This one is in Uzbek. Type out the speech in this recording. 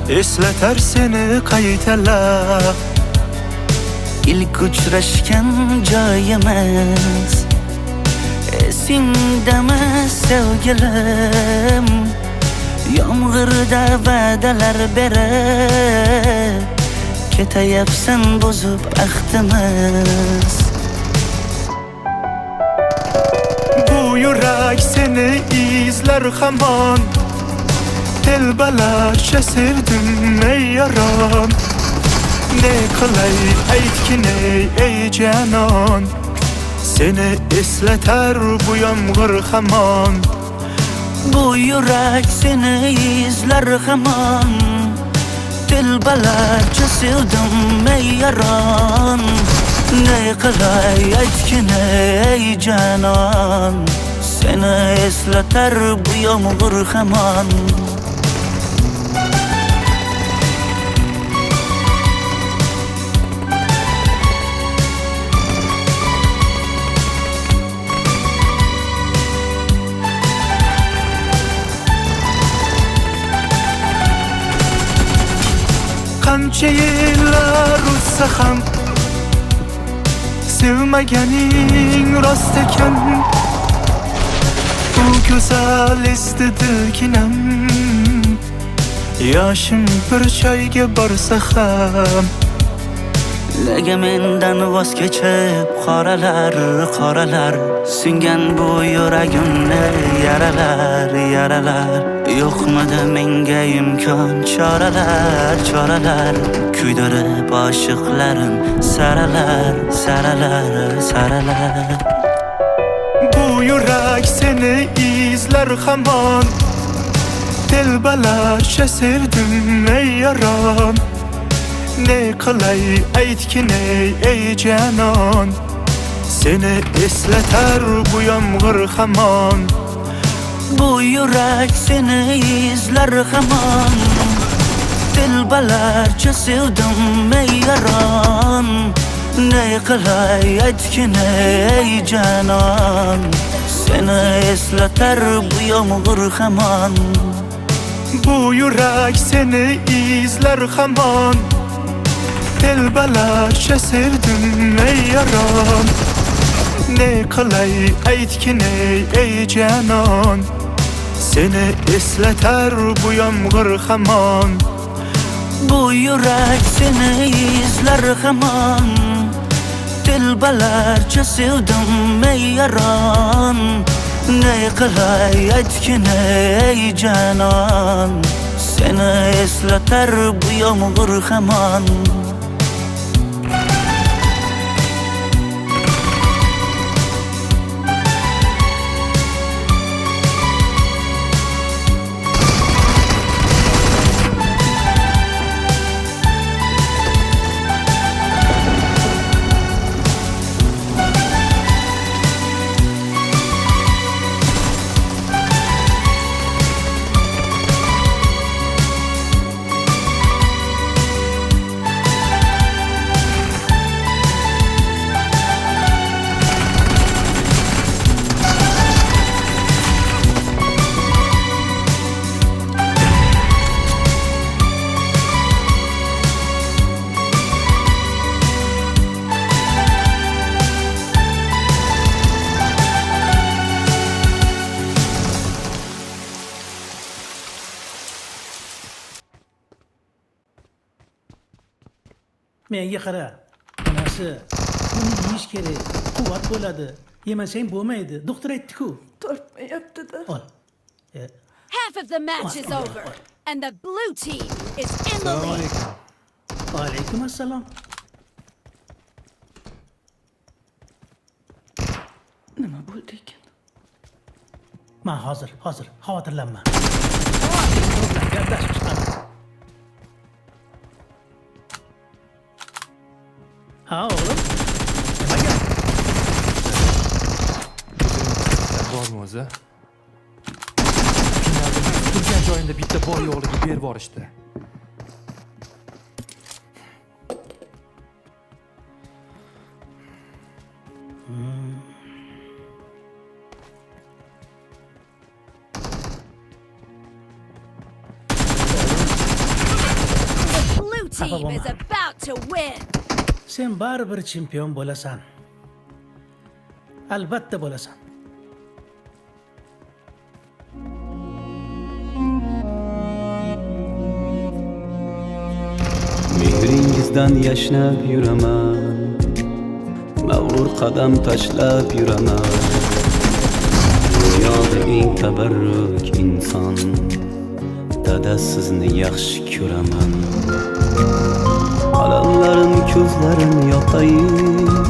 Eslatar seni qaytalar. İlk uçraşgan joyimiz esingdami sevgilim? Yomg'irda va'dalar berib ketayapsan buzib ahdimiz. Bu yurak seni izler hamon. Telbalarcha sevdim ey yaron. Ne qilay aytgin ey canon. Seni eslatar bu yomg'ir hamon. Bu yurak seni izler hamon. Telbalarcha sevdim ey yaron. Ne qilay aytgin ey canon. Seni eslatar bu yomg'ir hamon. Qancha yillar o'tsa ham sevmaganing rost ekan. Bu go'zal esdidiginam. Yoshim bir choyga borsa ham Nega mendan voz kechib qoralar singan bu yuragimni yaralar yo'qmidi menga imkon choralar kuydirib oshiqlarim saralar. Bu yurak seni izler hamon. Telbalarcha sevdim ey yaron. Ne qilay aytgin ey canon. Seni eslatar bu yomg'ir hamon. Bu yurak seni izler hamon. Telbalarcha sevdim ey yaron. Ne qilay aytgin ey canon. Seni eslatar bu yomg'ir hamon. Bu yurak seni izler hamon. Telbalarcha sevdim ey yaron. Ne qilay aytgin ey canon. Seni eslatar bu yomg'ir hamon. Bu yurak seni izler hamon. Telbalarcha sevdim ey yaron. Ne qilay aytgin ey canon. Seni eslatar bu yomg'ir hamon. Menga qara. Onasi, buni yeyish kerak. Quvvat bo'ladi. Yemasang bo'lmaydi. Doktor aytdi-ku. Tortmayapti-da. Ol. Half of the match is over, and the blue team is in the lead. Alaykum assalom. Nima bo'ldi ekan? Men hozir, xavotirlanma. Gaplashib chiqaman. Ha, o'g'lim. Nimaga? Bormi o'zi? Turgan joyimda bitta boy o'g'liga berib yuborishdi. team is about to win. Sen baribir chempion bo'lasan. Albatta bo'lasan. Mehringizdan yashnab yuraman, mag'rur qadam tashlab yuraman. Dunyoda eng tabarruk inson, dada sizni yaxshi ko'raman. Alamlarim ko'zlarim yoqayib,